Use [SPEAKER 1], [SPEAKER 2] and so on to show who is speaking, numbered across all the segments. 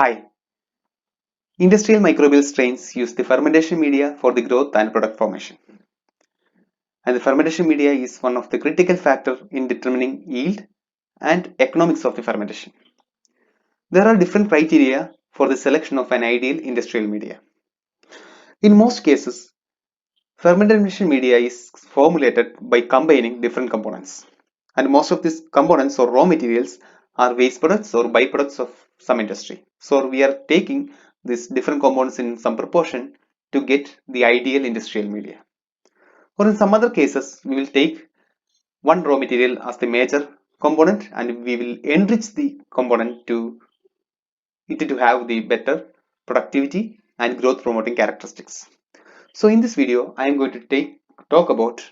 [SPEAKER 1] Hi. Industrial microbial strains use the fermentation media for the growth and product formation. And the fermentation media is one of the critical factors in determining yield and economics of the fermentation. There are different criteria for the selection of an ideal industrial media. In most cases, fermentation media is formulated by combining different components. And most of these components or raw materials are waste products or byproducts of some industry. So we are taking these different components in some proportion to get the ideal industrial media. Or in some other cases, we will take one raw material as the major component and we will enrich the component to have the better productivity and growth promoting characteristics. So in this video, I am going to talk about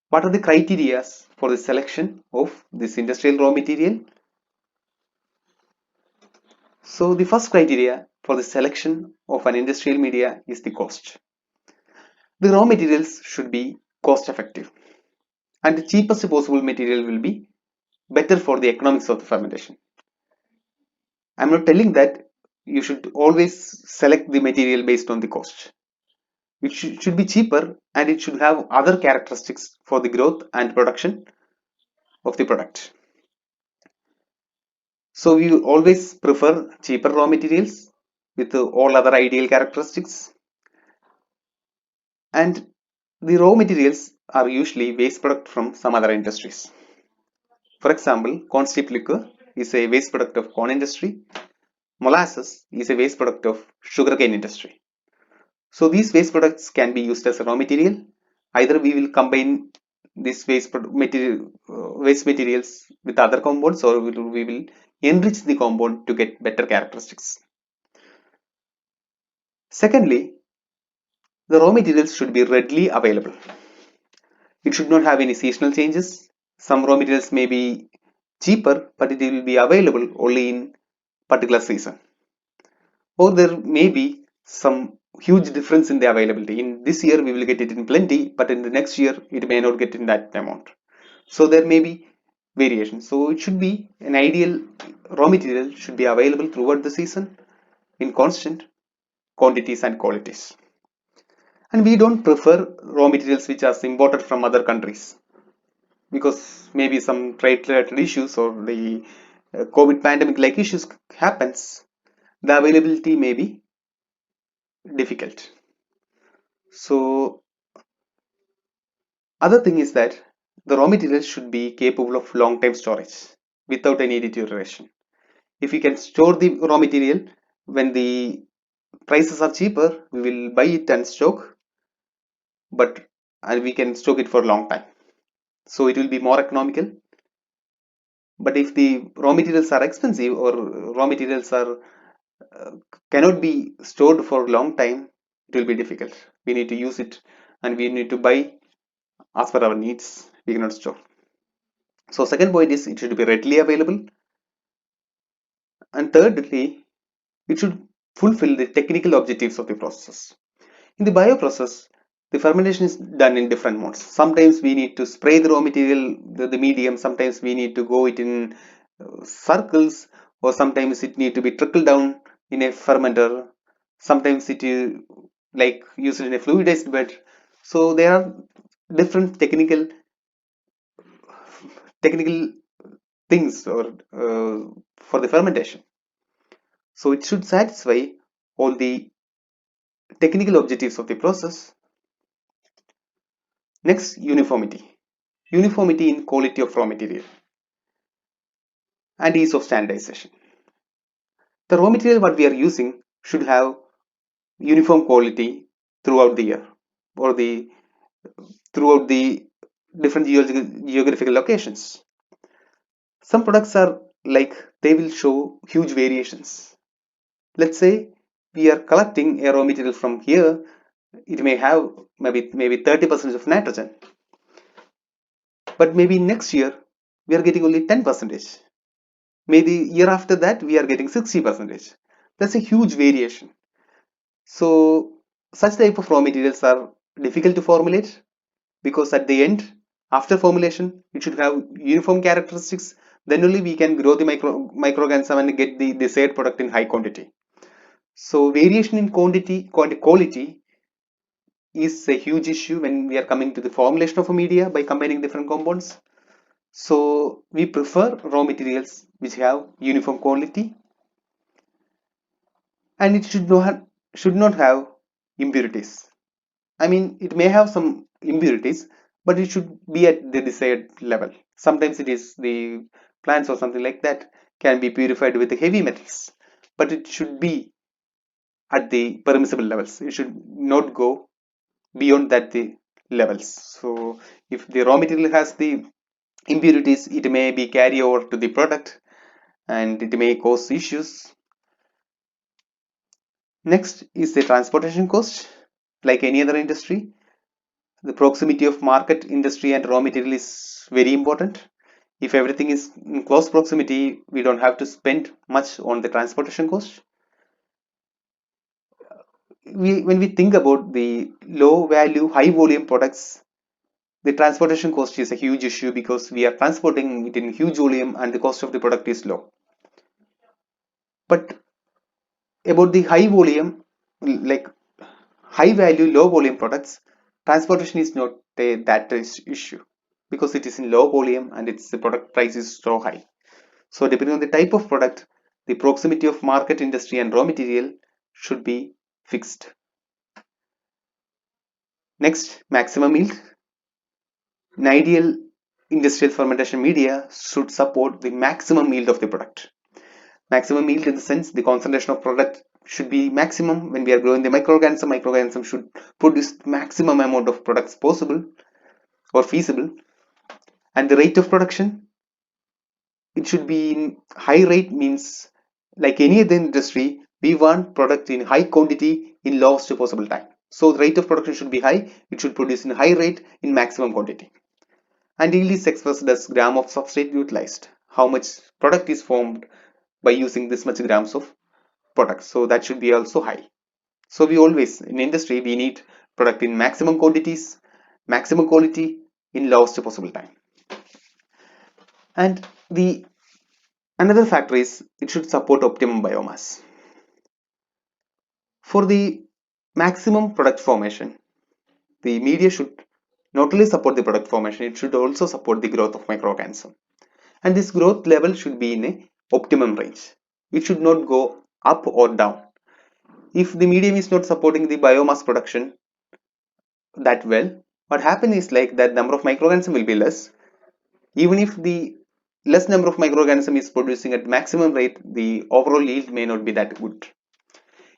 [SPEAKER 1] what are the criteria for the selection of this industrial raw material. So the first criteria for the selection of an industrial media is the cost. The raw materials should be cost effective and the cheapest possible material will be better for the economics of the fermentation. I'm not telling that you should always select the material based on the cost. It should be cheaper and it should have other characteristics for the growth and production of the product. So we always prefer cheaper raw materials with all other ideal characteristics. And the raw materials are usually waste product from some other industries. For example, corn steep liquor is a waste product of corn industry. Molasses is a waste product of sugarcane industry. So these waste products can be used as a raw material. Either we will combine these waste materials with other compounds or we will enrich the compound to get better characteristics. Secondly, the raw materials should be readily available. It should not have any seasonal changes. Some raw materials may be cheaper, but it will be available only in particular season. Or there may be some huge difference in the availability. In this year, we will get it in plenty, but in the next year, it may not get in that amount. So there may be variation. So it should be an ideal raw material should be available throughout the season in constant quantities and qualities. And we don't prefer raw materials which are imported from other countries because maybe some trade related issues or the COVID pandemic like issues happens, the availability may be difficult. So other thing is that the raw materials should be capable of long time storage without any deterioration. If we can store the raw material when the prices are cheaper, we will buy it and stock, but and we can stock it for a long time. So it will be more economical. But if the raw materials are expensive or raw materials are uh, cannot be stored for a long time, it will be difficult. We need to use it and we need to buy as per our needs. We cannot store. So second point is it should be readily available. And thirdly, it should fulfill the technical objectives of the process. In the bioprocess, the fermentation is done in different modes. Sometimes we need to spray the raw material, the medium. Sometimes we need to go it in circles, or sometimes it need to be trickled down in a fermenter. Sometimes it is like used in a fluidized bed. So there are different technical things or for the fermentation. So it should satisfy all the technical objectives of the process. Next, uniformity. Uniformity in quality of raw material and ease of standardization. The raw material what we are using should have uniform quality throughout the year or the throughout the different geographical locations. Some products are like they will show huge variations. Let's say we are collecting a raw material from here, it may have maybe 30% of nitrogen, but maybe next year we are getting only 10%. Maybe year after that we are getting 60%. That's a huge variation. So such type of raw materials are difficult to formulate because at the end, after formulation, it should have uniform characteristics Then only we can grow the microorganism and get the desired product in high quantity. So variation in quality is a huge issue when we are coming to the formulation of a media by combining different compounds. So we prefer raw materials which have uniform quality, and it should not have impurities. I mean, it may have some impurities, but it should be at the desired level. Sometimes it is the plants or something like that can be purified with the heavy metals, but it should be at the permissible levels. It should not go beyond that the levels. So if the raw material has the impurities, it may be carry over to the product and it may cause issues. Next is the transportation cost. Like any other industry, the proximity of market, industry, and raw material is very important. If everything is in close proximity, we don't have to spend much on the transportation cost. When we think about the low value, high volume products, the transportation cost is a huge issue because we are transporting it in huge volume and the cost of the product is low. But about the high volume, like high value, low volume products, transportation is not that issue because it is in low volume and its the product price is so high. So depending on the type of product, the proximity of market, industry, and raw material should be fixed. Next, maximum yield. An ideal industrial fermentation media should support the maximum yield of the product. Maximum yield in the sense the concentration of product should be maximum when we are growing the microorganism. Microorganism should produce maximum amount of products possible or feasible, and the rate of production, it should be in high rate means like any other industry, we want product in high quantity in lowest possible time. So the rate of production should be high. It should produce in high rate in maximum quantity. And yield is expressed as gram of substrate utilized. How much product is formed by using this much grams of product. So that should be also high. So we always in industry we need product in maximum quantities, maximum quality in lowest possible time. And the another factor is it should support optimum biomass. For the maximum product formation, the media should not only support the product formation, it should also support the growth of microorganism. And this growth level should be in a optimum range. It should not go up or down. If the medium is not supporting the biomass production that well, what happens is like that number of microorganism will be less. Even if the less number of microorganism is producing at maximum rate, the overall yield may not be that good.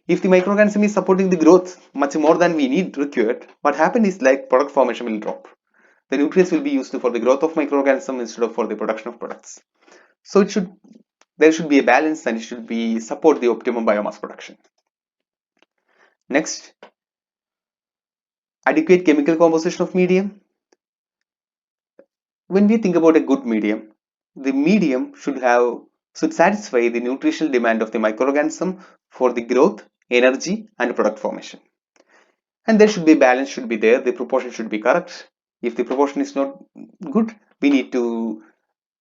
[SPEAKER 1] If the microorganism is supporting the growth much more than we need required, what happens is like product formation will drop. The nutrients will be used for the growth of microorganism instead of for the production of products. So there should be a balance and it should be support the optimum biomass production. Next, adequate chemical composition of medium. When we think about a good medium, the medium should satisfy the nutritional demand of the microorganism for the growth, energy, and product formation. And there should be balance should be there. The proportion should be correct. If the proportion is not good, we need to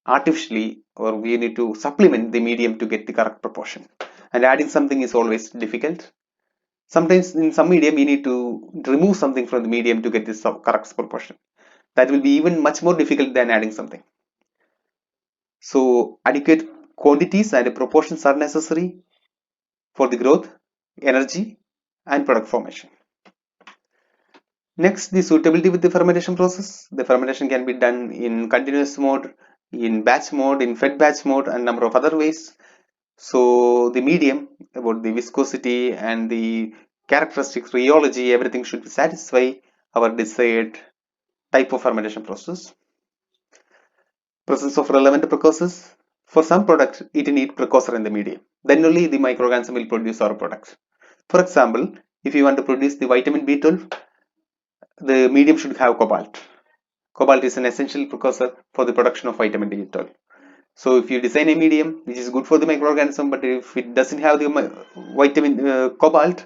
[SPEAKER 1] artificially or we need to supplement the medium to get the correct proportion. And adding something is always difficult. Sometimes in some medium we need to remove something from the medium to get this correct proportion. That will be even much more difficult than adding something. So adequate quantities and proportions are necessary for the growth, energy, and product formation. Next, the suitability with the fermentation process. The fermentation can be done in continuous mode, in batch mode, in fed batch mode, and number of other ways. So the medium, about the viscosity and the characteristics, rheology, everything should satisfy our desired type of fermentation process. Presence of relevant precursors. For some products, it needs precursor in the medium. Then only the microorganism will produce our products. For example, if you want to produce the vitamin B12, the medium should have cobalt. Cobalt is an essential precursor for the production of vitamin B12. So if you design a medium which is good for the microorganism, but if it doesn't have the vitamin cobalt,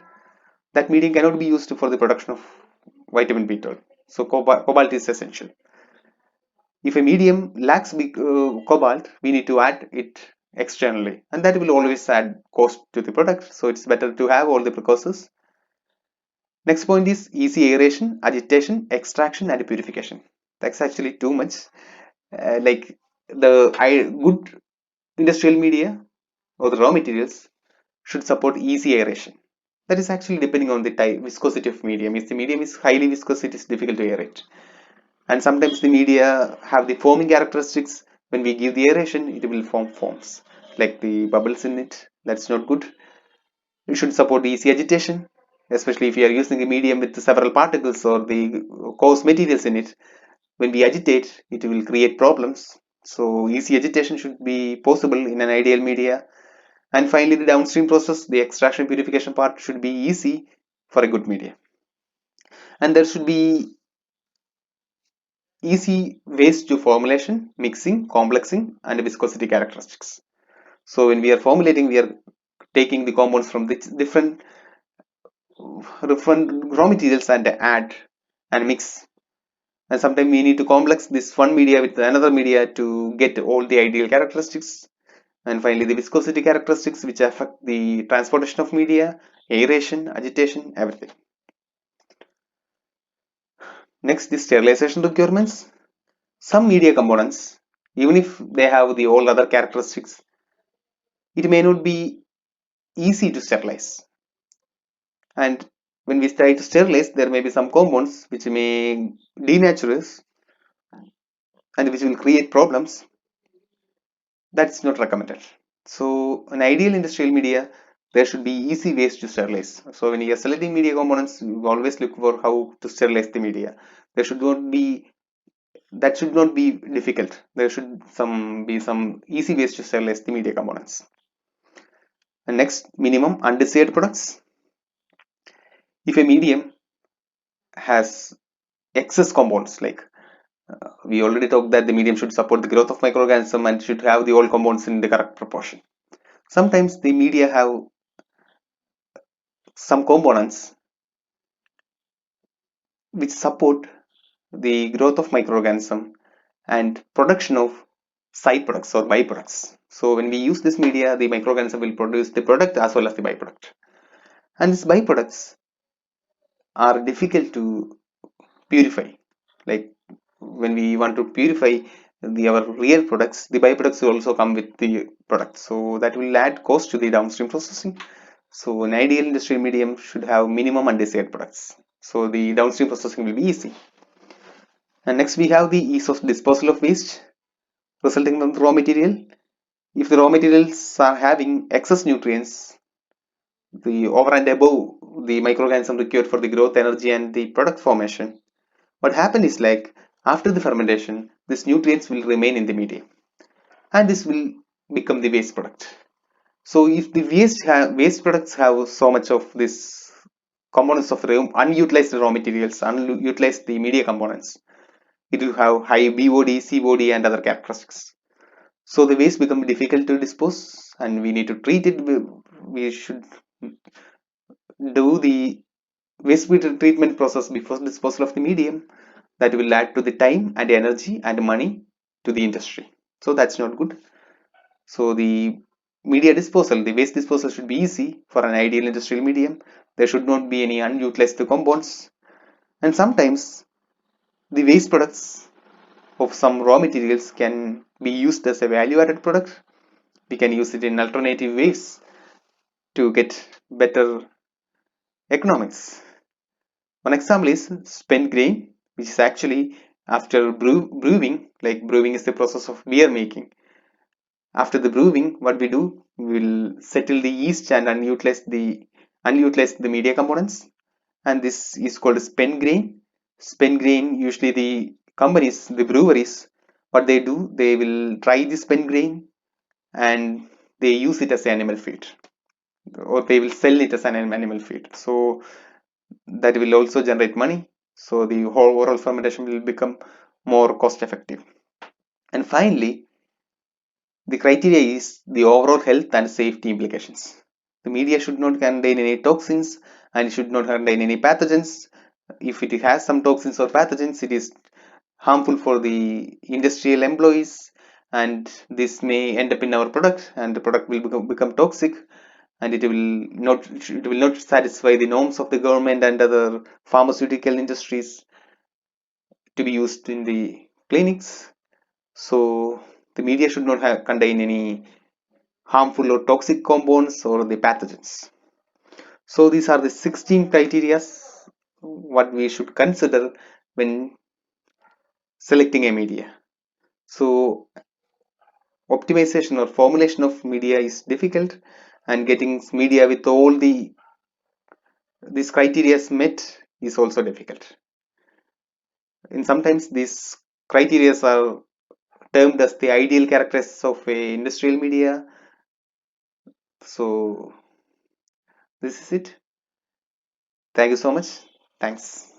[SPEAKER 1] that medium cannot be used for the production of vitamin B12. So cobalt is essential. If a medium lacks cobalt, we need to add it externally, and that will always add cost to the product. So it's better to have all the precursors. Next point is easy aeration, agitation, extraction, and purification. That's actually too much. Like good industrial media or the raw materials should support easy aeration. That is actually depending on the type, viscosity of medium. If the medium is highly viscous, it is difficult to aerate. And sometimes the media have the foaming characteristics. When we give the aeration, it will form foams, like the bubbles in it. That's not good. We should support easy agitation, especially if you are using a medium with several particles or the coarse materials in it. When we agitate, it will create problems. So easy agitation should be possible in an ideal media. And finally, the downstream process, the extraction purification part should be easy for a good media. And there should be easy ways to formulation, mixing, complexing, and viscosity characteristics. So when we are formulating, we are taking the compounds from the different raw materials and add and mix. And sometimes we need to complex this one media with another media to get all the ideal characteristics. And finally, the viscosity characteristics which affect the transportation of media, aeration, agitation, everything. Next, the sterilization requirements. Some media components, even if they have the all other characteristics, it may not be easy to sterilize. And when we try to sterilize, there may be some compounds which may denature and which will create problems. That's not recommended. So, an ideal industrial media, there should be easy ways to sterilize. So, when you are selecting media components, you always look for how to sterilize the media. There should not be that should not be difficult. There should be some easy ways to sterilize the media components. And next, minimum undesired products. If a medium has excess compounds, like we already talked that the medium should support the growth of microorganism and should have the all compounds in the correct proportion. Sometimes the media have some components which support the growth of microorganism and production of side products or byproducts. So when we use this media, the microorganism will produce the product as well as the byproduct. And these byproducts are difficult to purify. Like when we want to purify our real products, the byproducts will also come with the product. So that will add cost to the downstream processing. So an ideal industrial medium should have minimum undesired products. So the downstream processing will be easy. And next we have the ease of disposal of waste resulting from the raw material. If the raw materials are having excess nutrients, the over and above the microorganism required for the growth, energy, and the product formation, what happens is like after the fermentation, these nutrients will remain in the medium, and this will become the waste product. So if the waste products have so much of this components of unutilized raw materials, unutilized the media components, it will have high BOD, COD, and other characteristics. So the waste become difficult to dispose, and we need to treat it. We should do the waste treatment process before disposal of the medium. That will add to the time and energy and money to the industry. So that's not good. So the media disposal, the waste disposal should be easy for an ideal industrial medium. There should not be any unutilized compounds. And sometimes the waste products of some raw materials can be used as a value added product. We can use it in alternative ways to get better economics. One example is spent grain, which is actually after brewing, like brewing is the process of beer making. After the brewing, what we do, we will settle the yeast and unutilize the media components, and this is called spent grain. Spent grain, usually the companies, the breweries, what they do, they will dry the spent grain and they use it as animal feed, or they will sell it as an animal feed. So that will also generate money. So the whole overall fermentation will become more cost effective. And finally, the criteria is the overall health and safety implications. The media should not contain any toxins and should not contain any pathogens. If it has some toxins or pathogens, it is harmful for the industrial employees, and this may end up in our product, and the product will become toxic, and it will not satisfy the norms of the government and other pharmaceutical industries to be used in the clinics. So the media should not have contain any harmful or toxic compounds or the pathogens. So these are the 16 criteria what we should consider when selecting a media. So optimization or formulation of media is difficult, and getting media with all these criteria met is also difficult. And sometimes these criteria are termed as the ideal characteristics of a industrial media. So this is it. Thank you so much. Thanks.